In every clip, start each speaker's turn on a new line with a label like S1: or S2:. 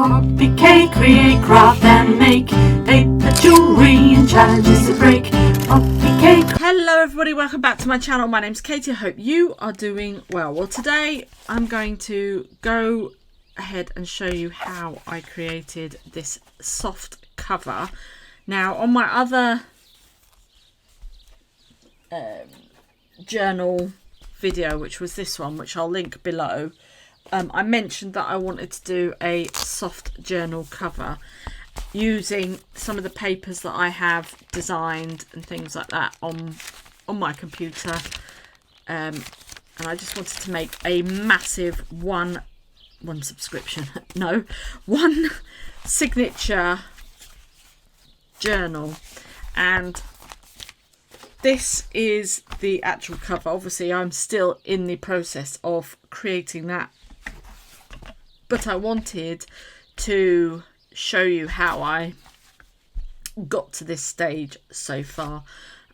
S1: PoppyK, create, craft and make paper jewelry and challenges to break. PoppyK.
S2: Hello everybody, welcome back to my channel. My name's Katie. I hope you are doing well. Well, today I'm going to go ahead and show you how I created this soft cover. Now on my other journal video, which was this one, which I'll link below, I mentioned that I wanted to do a soft journal cover using some of the papers that I have designed and things like that on my computer, and I just wanted to make a massive one signature journal. And this is the actual cover. Obviously I'm still in the process of creating that, but I wanted to show you how I got to this stage so far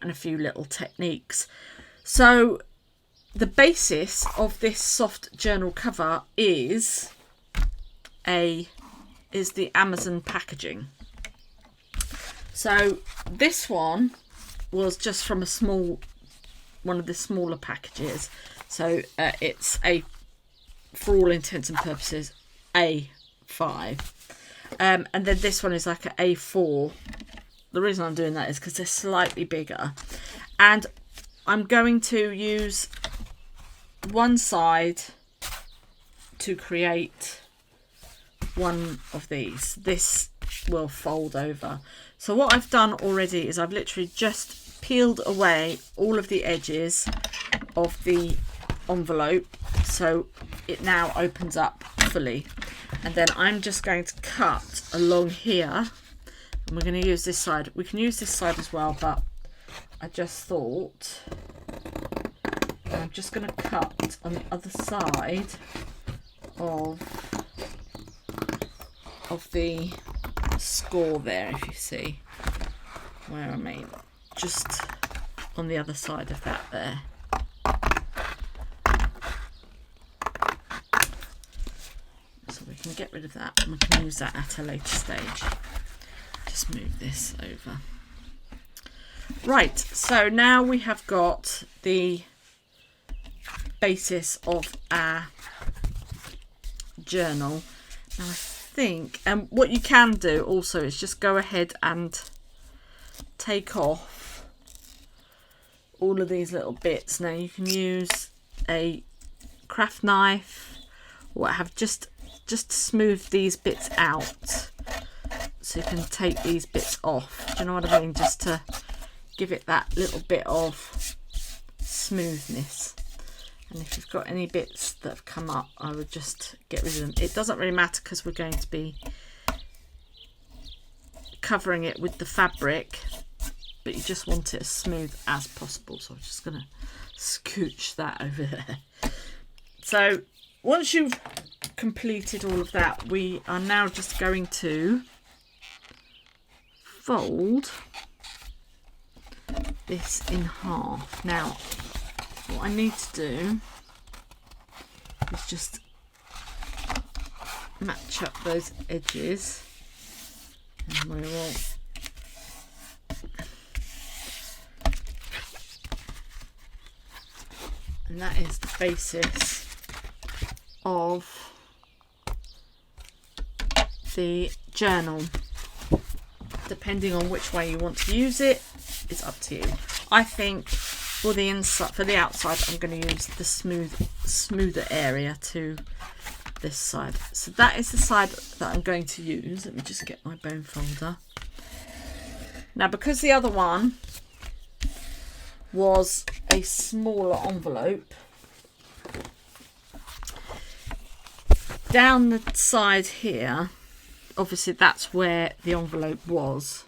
S2: and a few little techniques. So the basis of this soft journal cover is the Amazon packaging. So this one was just from one of the smaller packages. So it's for all intents and purposes, A5. And then this one is like an A4. The reason I'm doing that is because they're slightly bigger. And I'm going to use one side to create one of these. This will fold over. So what I've done already is I've literally just peeled away all of the edges of the envelope, so it now opens up fully. And then I'm just going to cut along here, and we're going to use this side. We can use this side as well, but I just thought I'm just going to cut on the other side of the score there, if you see where I mean, just on the other side of that there. So we can get rid of that and we can use that at a later stage. Just move this over. Right, so now we have got the basis of our journal. Now I think, and what you can do also is just go ahead and take off all of these little bits. Now you can use a craft knife or have just smooth these bits out, so you can take these bits off. Do you know what I mean? Just to give it that little bit of smoothness. And if you've got any bits that have come up, I would just get rid of them. It doesn't really matter because we're going to be covering it with the fabric, but you just want it as smooth as possible. So I'm just going to scooch that over there. So once you've completed all of that, we are now just going to fold this in half. Now what I need to do is just match up those edges, and we will and that is the basis of the journal. Depending on which way you want to use it, it's up to you. I think for the inside, for the outside, I'm going to use the smoother area to this side. So that is the side that I'm going to use. Let me just get my bone folder. Now, because the other one was a smaller envelope, down the side here, obviously that's where the envelope was.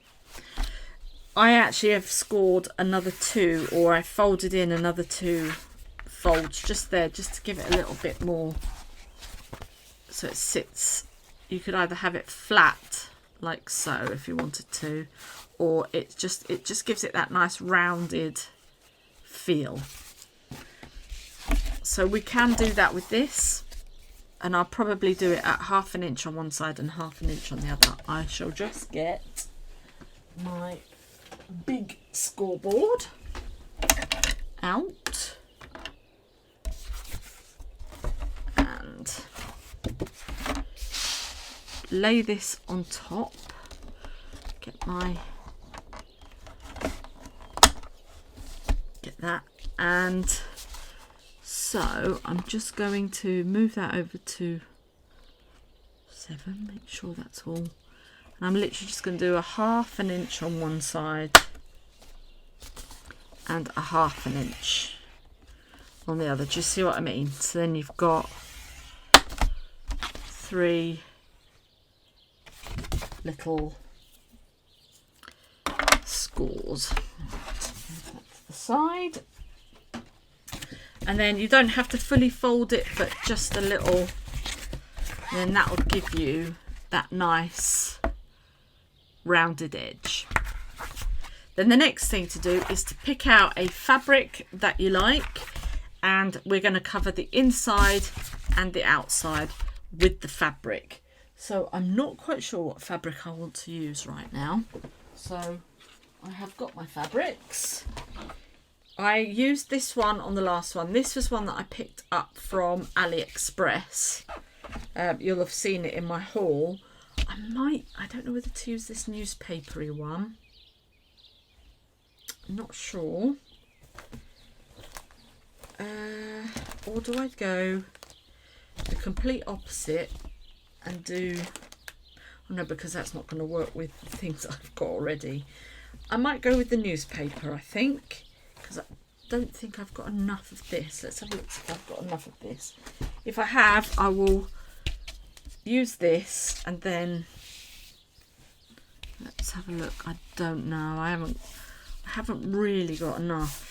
S2: I actually have scored another two, or I folded in another two folds just there, just to give it a little bit more, so it sits. You could either have it flat like so if you wanted to, or it just gives it that nice rounded feel. So we can do that with this. and I'll probably do it at 1/2 inch on one side and 1/2 inch on the other. I shall just get my big scoreboard out and lay this on top. Get that, and so I'm just going to move that over to 7, make sure that's all, and I'm literally just going to do a 1/2 inch on one side and a 1/2 inch on the other. Do you see what I mean? So then you've got 3 little scores. That's the side, and then you don't have to fully fold it, but just a little, and then that will give you that nice rounded edge. Then the next thing to do is to pick out a fabric that you like, and we're going to cover the inside and the outside with the fabric. So I'm not quite sure what fabric I want to use right now. So I have got my fabrics. I used this one on the last one. This was one that I picked up from AliExpress. You'll have seen it in my haul. I don't know whether to use this newspapery one. I'm not sure. Or do I go the complete opposite and do... Oh no, because that's not going to work with the things I've got already. I might go with the newspaper, I think, because I don't think I've got enough of this. Let's have a look if I've got enough of this. If I have, I will use this, and then let's have a look. I don't know. I haven't really got enough.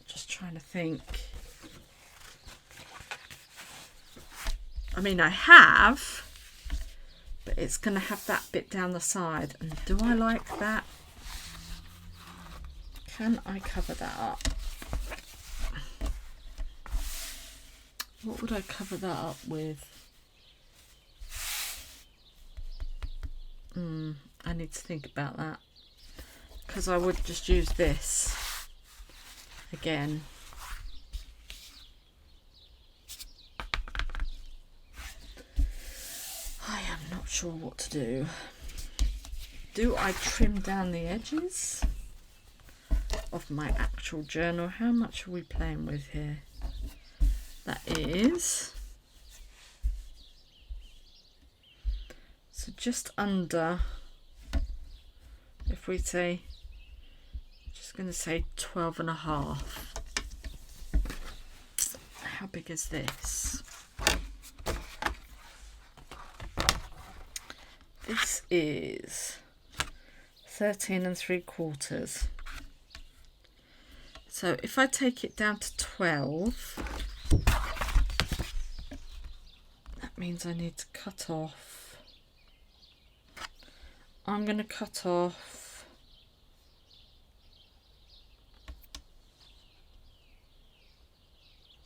S2: Just trying to think. I mean, I have, but it's going to have that bit down the side. And do I like that? Can I cover that up? What would I cover that up with? I need to think about that, because I would just use this again. I am not sure what to do. Do I trim down the edges of my actual journal? How much are we playing with here? That is, so just under, if we say, just going to say 12.5. How big is this? This is 13 3/4. So if I take it down to 12, that means I need to cut off. I'm going to cut off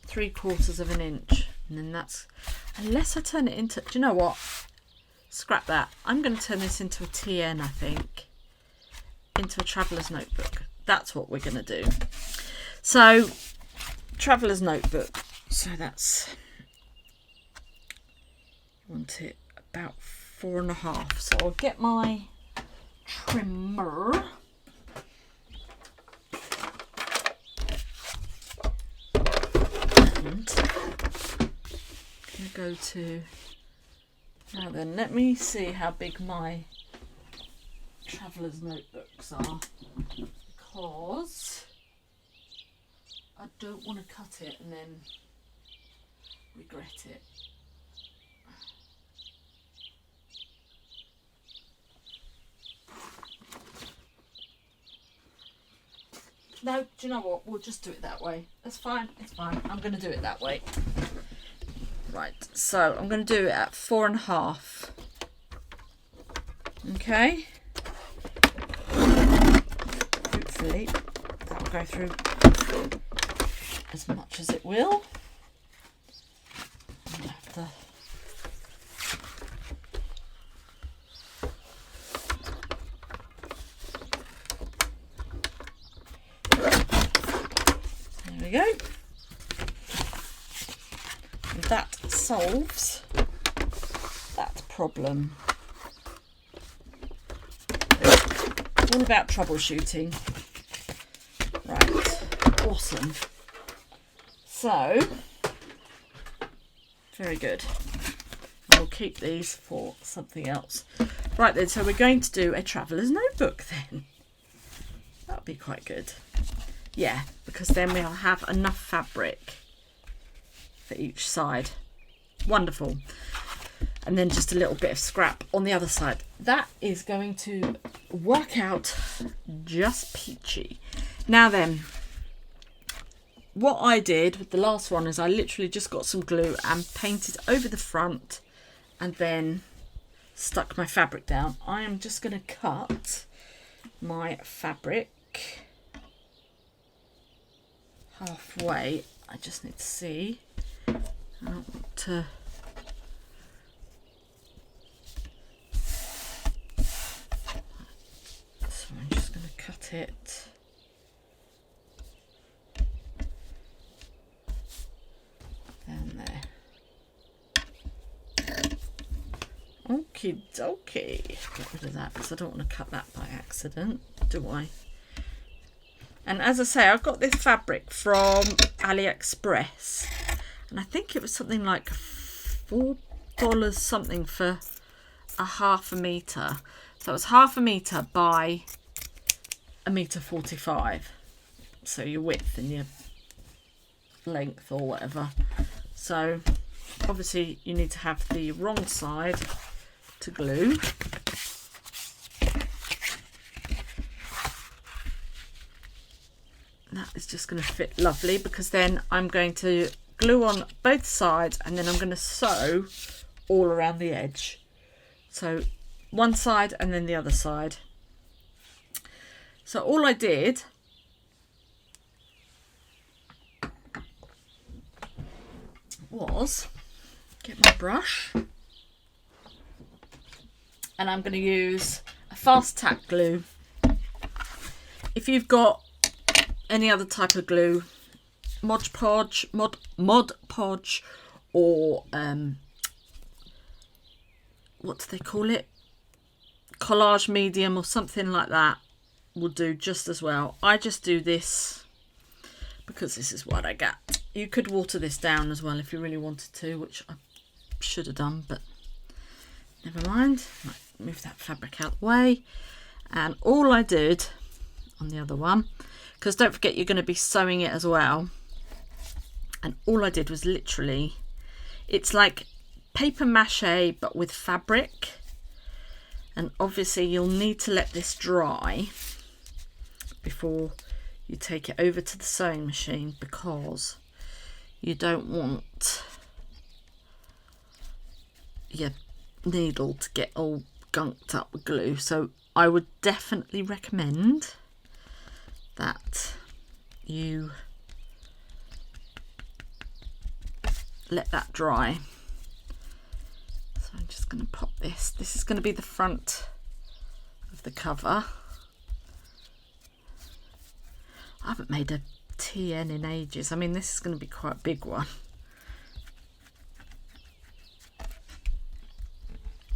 S2: 3/4 of an inch, and then that's, unless I turn it into, do you know what? Scrap that. I'm going to turn this into a TN, I think, into a traveller's notebook. That's what we're going to do. So, traveller's notebook. So that's, I want it about 4.5. So I'll get my trimmer. And I'm going to go to, now then, let me see how big my traveller's notebooks are, because I don't want to cut it and then regret it. No, do you know what? We'll just do it that way. That's fine. It's fine. I'm going to do it that way. Right. So I'm going to do it at 4.5. Okay. Hopefully that will go through as much as it will. solves that problem. All about troubleshooting. Right, awesome. So, very good. And we'll keep these for something else. Right then, so we're going to do a traveller's notebook then. That'll be quite good. Yeah, because then we'll have enough fabric for each side. Wonderful. And then just a little bit of scrap on the other side. That is going to work out just peachy. Now then, what I did with the last one is I literally just got some glue and painted over the front and then stuck my fabric down. I am just going to cut my fabric halfway. I just need to see. I don't want to... So I'm just going to cut it. Down there. Okie dokie. Get rid of that because I don't want to cut that by accident, do I? And as I say, I got this fabric from AliExpress. And I think it was something like $4 something for a half a metre. So it was half a metre by 1.45 meters. So your width and your length or whatever. So obviously you need to have the wrong side to glue. That is just going to fit lovely because then I'm going to glue on both sides and then I'm going to sew all around the edge. So one side and then the other side. So all I did was get my brush and I'm going to use a fast tack glue. If you've got any other type of glue, Mod Podge or what do they call it, collage medium or something like that will do just as well. I just do this because this is what I got. You could water this down as well if you really wanted to, which I should have done, but never mind. Right, move that fabric out of the way. And all I did on the other one, because don't forget you're going to be sewing it as well, and all I did was literally, it's like paper mache but with fabric, and obviously you'll need to let this dry before you take it over to the sewing machine because you don't want your needle to get all gunked up with glue. So I would definitely recommend that you let that dry. So I'm just going to pop this. This is going to be the front of the cover. I haven't made a TN in ages. I mean, this is going to be quite a big one.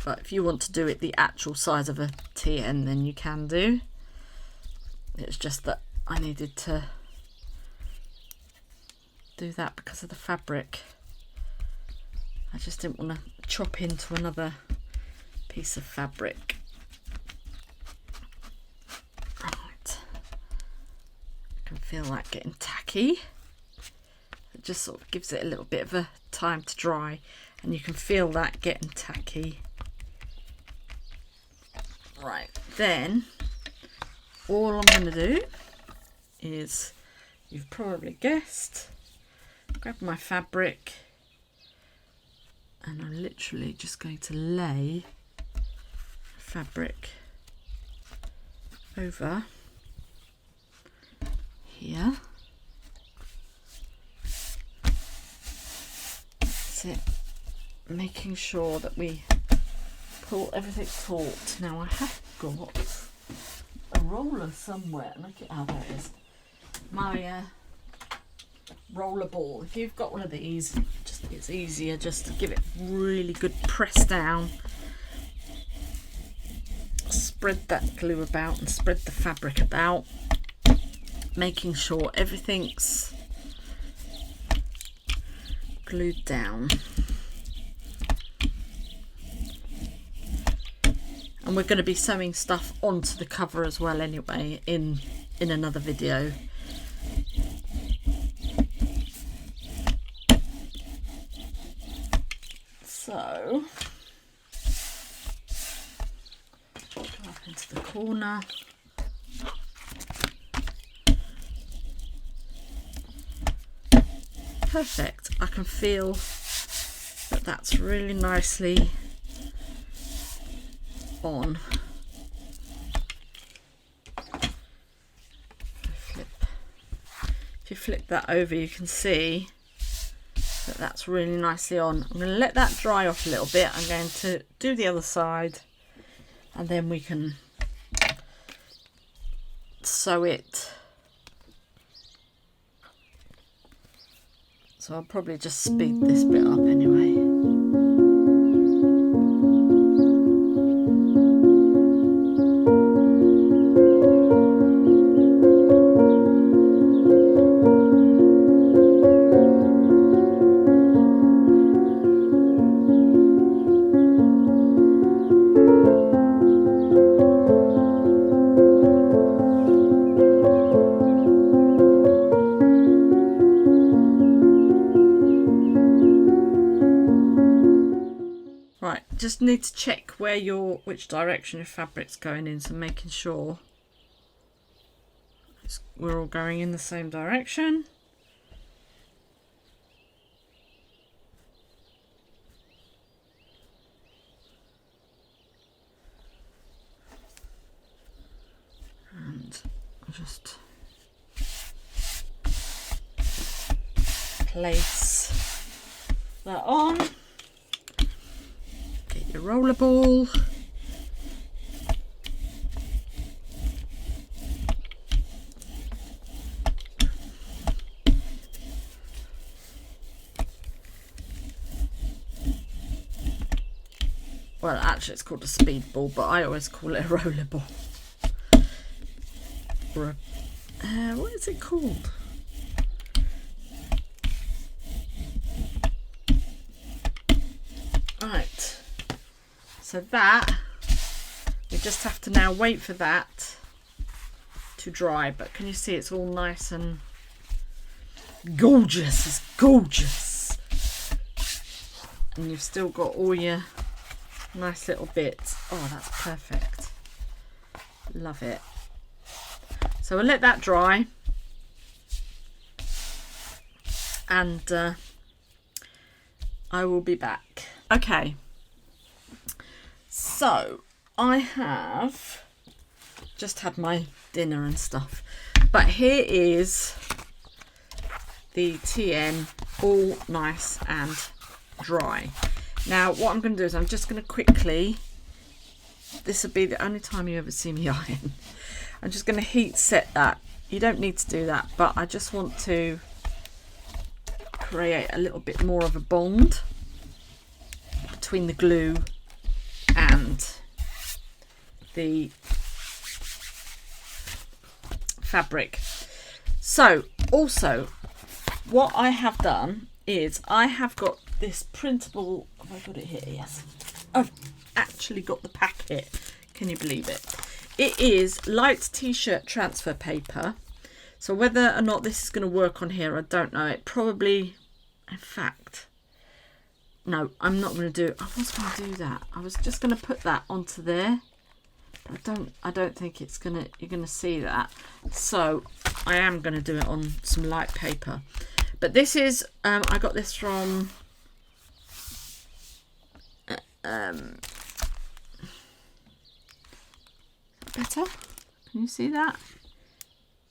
S2: But if you want to do it the actual size of a TN, then you can do. It's just that I needed to do that because of the fabric. I just didn't want to chop into another piece of fabric. Right. I can feel that getting tacky. It just sort of gives it a little bit of a time to dry, and you can feel that getting tacky. Right, then all I'm going to do is, you've probably guessed, grab my fabric and I'm literally just going to lay fabric over here. That's it. Making sure that we pull everything taut. Now I have got a roller somewhere. Look at how that is. My roller ball. If you've got one of these, just it's easier just to give it really good press down. Spread that glue about and spread the fabric about, making sure everything's glued down. And we're going to be sewing stuff onto the cover as well anyway in another video. So go up into the corner. Perfect. I can feel that that's really nicely on. If you flip that over, you can see that that's really nicely on. I'm going to let that dry off a little bit. I'm going to do the other side and then we can sew it. So I'll probably just speed this bit up anyway. Just need to check which direction your fabric's going in, so making sure we're all going in the same direction. And I'll just place that on. Get your roller ball. Well, actually it's called a speed ball, but I always call it a roller ball. Or a, what is it called? Right. So that, we just have to now wait for that to dry. But can you see it's all nice and gorgeous? It's gorgeous. And you've still got all your nice little bits. Oh, that's perfect. Love it. So we'll let that dry. And I will be back. Okay. So I have just had my dinner and stuff, but here is the TN all nice and dry. Now what I'm going to do is I'm just going to quickly, this will be the only time you ever see me iron, I'm just going to heat set that. You don't need to do that, but I just want to create a little bit more of a bond between the glue and the fabric. So also what I have done is I have got this printable, have I got it here? Yes, I've actually got the packet. Can you believe it? It is light t-shirt transfer paper. So whether or not this is going to work on here, I don't know. It probably, in fact, no, I'm not going to do it. I was going to do that. I was just going to put that onto there. But I don't think it's going to, you're going to see that. So I am going to do it on some light paper. But this is, I got this from, better? Can you see that?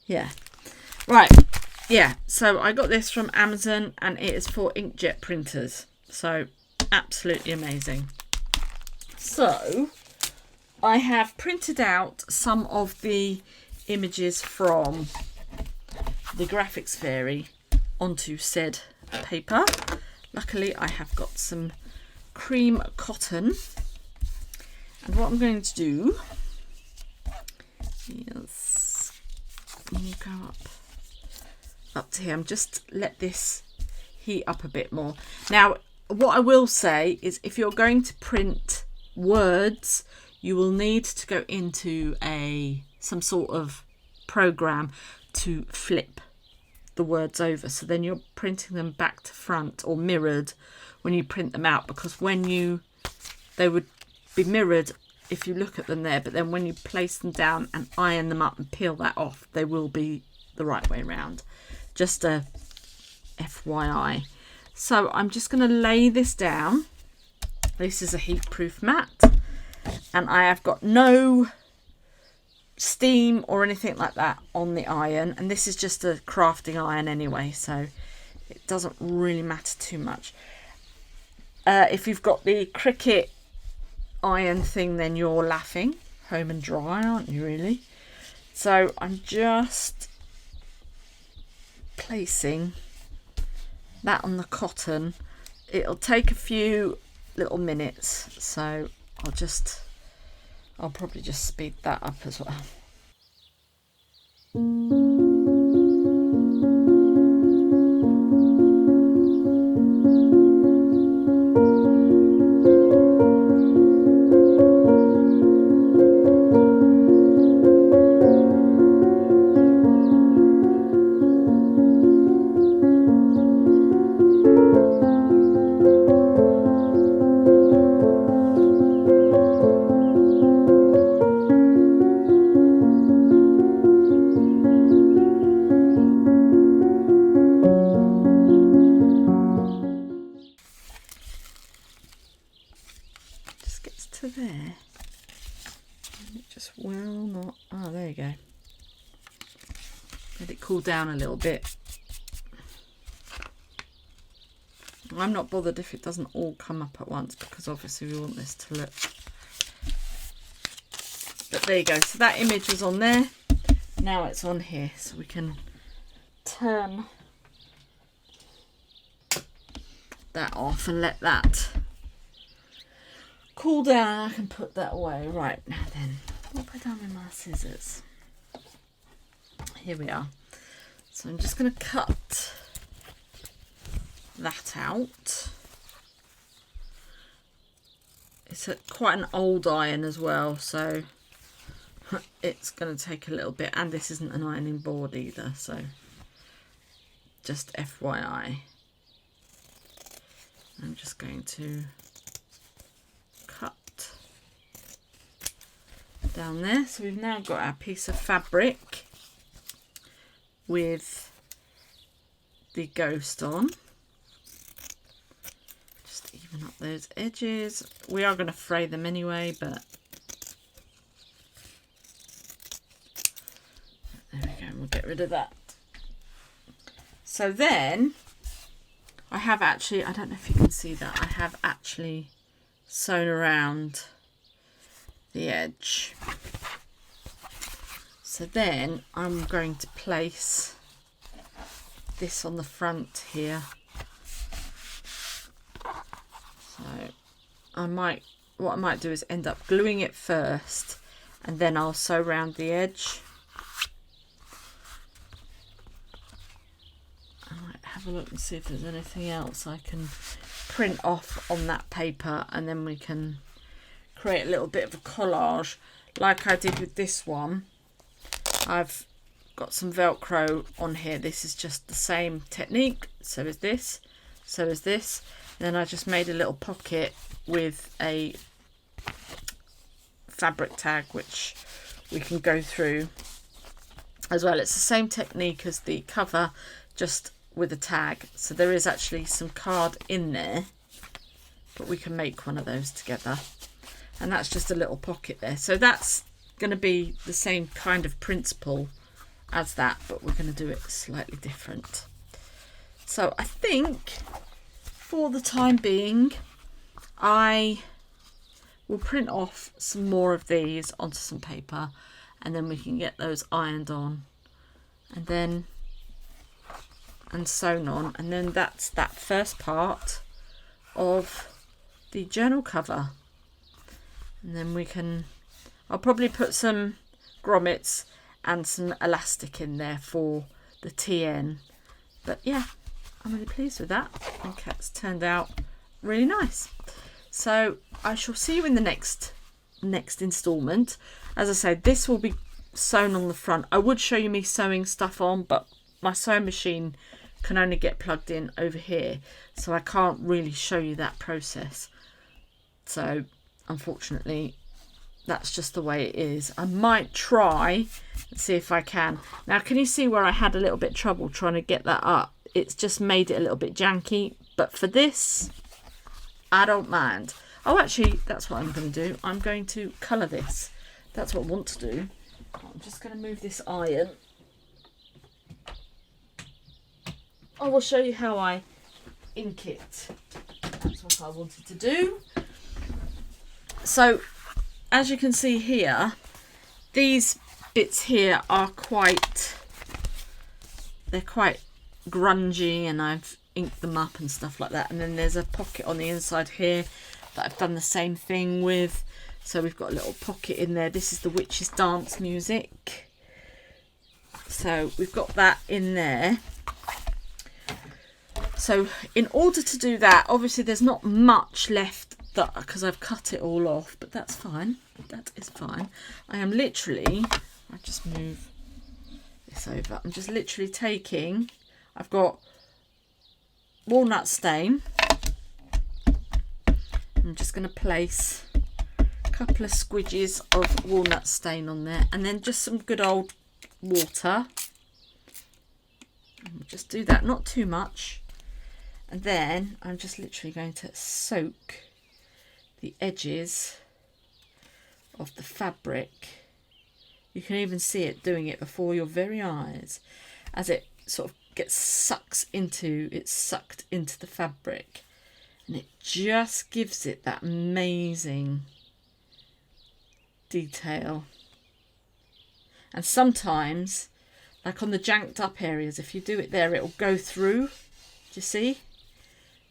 S2: Yeah. Right. Yeah. So I got this from Amazon and it is for inkjet printers. So absolutely amazing. So I have printed out some of the images from the Graphics Fairy onto said paper, luckily I have got some cream cotton, and what I'm going to do is go up to here. I'm just let this heat up a bit more. Now what I will say is, if you're going to print words, you will need to go into some sort of program to flip the words over, so then you're printing them back to front or mirrored when you print them out, because they would be mirrored if you look at them there, but then when you place them down and iron them up and peel that off, they will be the right way around. Just a FYI. So I'm just going to lay this down. This is a heat-proof mat, and I have got no steam or anything like that on the iron, and this is just a crafting iron anyway, so it doesn't really matter too much. If you've got the Cricut iron thing, then you're laughing. Home and dry, aren't you, really? So I'm just placing that on the cotton. It'll take a few little minutes, so I'll probably just speed that up as well. To there, and it just will not. Oh, there you go. Let it cool down a little bit. I'm not bothered if it doesn't all come up at once, because obviously we want this to look. But there you go. So that image was on there. Now it's on here, so we can turn that off and let that cool down. I can put that away. Right, now then, what have I done with my scissors? Here we are. So I'm just going to cut that out. It's quite an old iron as well, so it's going to take a little bit, and this isn't an ironing board either, so just FYI. I'm just going to cut down there. So we've now got our piece of fabric with the ghost on. Just even up those edges. We are going to fray them anyway, but there we go, we'll get rid of that. So then I have actually, I don't know if you can see that, I have actually sewn around the edge. So then I'm going to place this on the front here. So what I might do is end up gluing it first, and then I'll sew around the edge. I might have a look and see if there's anything else I can print off on that paper, and then we can create a little bit of a collage like I did with this one. I've got some Velcro on here. This is just the same technique. So is this, so is this. And then I just made a little pocket with a fabric tag which we can go through as well. It's the same technique as the cover, just with a tag. So there is actually some card in there, but we can make one of those together, and that's just a little pocket there. So that's going to be the same kind of principle as that, but we're going to do it slightly different. So I think for the time being I will print off some more of these onto some paper, and then we can get those ironed on and sewn on, and then that's that first part of the journal cover. And then I'll probably put some grommets and some elastic in there for the TN. But yeah, I'm really pleased with that. I think it's turned out really nice. So I shall see you in the next instalment. As I said, this will be sewn on the front. I would show you me sewing stuff on, but my sewing machine can only get plugged in over here, so I can't really show you that process. So unfortunately, that's just the way it is. I might try and see if I can. Now, can you see where I had a little bit of trouble trying to get that up? It's just made it a little bit janky, but for this, I don't mind. Oh, actually, that's what I'm going to do. I'm going to colour this. That's what I want to do. I'm just going to move this iron. I will show you how I ink it. That's what I wanted to do. So, as you can see here, these bits here are they're quite grungy, and I've inked them up and stuff like that. And then there's a pocket on the inside here that I've done the same thing with. So we've got a little pocket in there. This is the Witch's Dance music. So we've got that in there. So in order to do that, obviously there's not much left because I've cut it all off, but that's fine. That is fine. I am literally, I just move this over. I'm just literally taking, I've got walnut stain. I'm just going to place a couple of squidges of walnut stain on there, and then just some good old water. Just do that, not too much. And then I'm just literally going to soak the edges of the fabric. You can even see it doing it before your very eyes as it sort of gets sucked into the fabric, and it just gives it that amazing detail. And sometimes, like on the janked up areas, if you do it there, it'll go through. Do you see?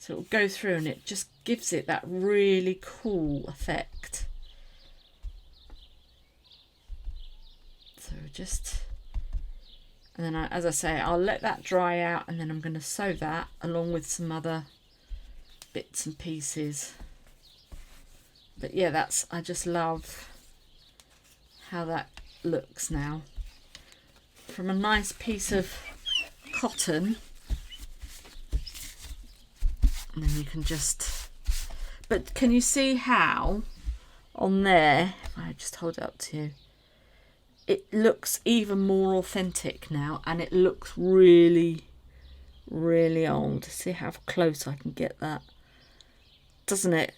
S2: So it'll go through, and it just gives it that really cool effect. So just, and then as I say, I'll let that dry out, and then I'm going to sew that along with some other bits and pieces. But yeah, I just love how that looks now. From a nice piece of cotton. And then you can just, but can you see how on there, if I just hold it up to you, it looks even more authentic now, and it looks really, really old. See how close I can get that, doesn't it?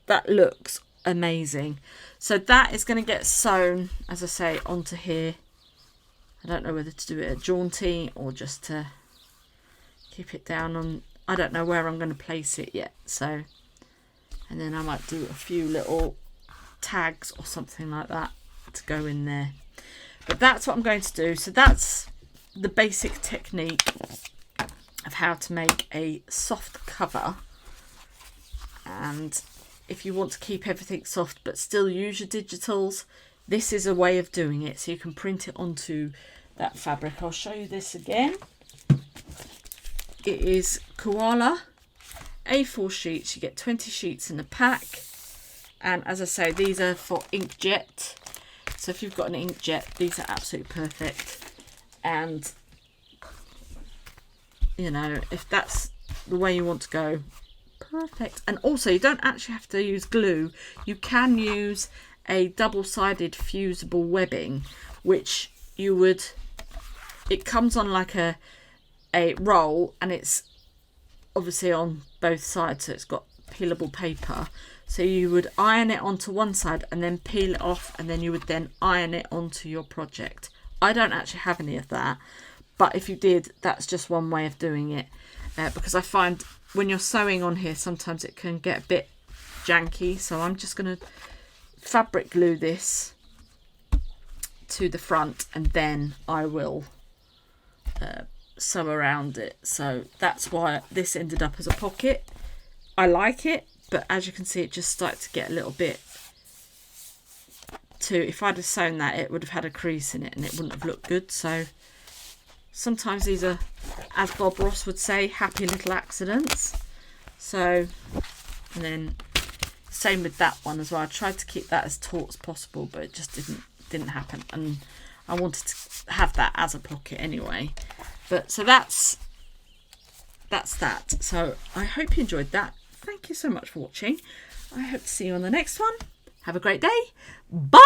S2: That looks amazing. So that is going to get sewn, as I say, onto here. I don't know whether to do it at jaunty or just to keep it down on, I don't know where I'm going to place it yet. So, and then I might do a few little tags or something like that to go in there. But that's what I'm going to do. So that's the basic technique of how to make a soft cover. And if you want to keep everything soft but still use your digitals, this is a way of doing it. So you can print it onto that fabric. I'll show you this again. It is koala A4 sheets. You get 20 sheets in a pack. And as I say, these are for inkjet. So if you've got an inkjet, these are absolutely perfect. And, you know, if that's the way you want to go, perfect. And also, you don't actually have to use glue. You can use a double-sided fusible webbing, which you would, it comes on like a roll, and it's obviously on both sides, so it's got peelable paper. So you would iron it onto one side and then peel it off, and then you would then iron it onto your project. I don't actually have any of that, but if you did, that's just one way of doing it, because I find when you're sewing on here, sometimes it can get a bit janky. So I'm just going to fabric glue this to the front, and then I will sew around it. So that's why this ended up as a pocket. I like it, but as you can see, it just started to get a little bit too, if I'd have sewn that, it would have had a crease in it and it wouldn't have looked good. So sometimes these are, as Bob Ross would say, happy little accidents. So, and then same with that one as well. I tried to keep that as taut as possible, but it just didn't happen. And I wanted to have that as a pocket anyway. But so that's that. So I hope you enjoyed that. Thank you so much for watching. I hope to see you on the next one. Have a great day. Bye!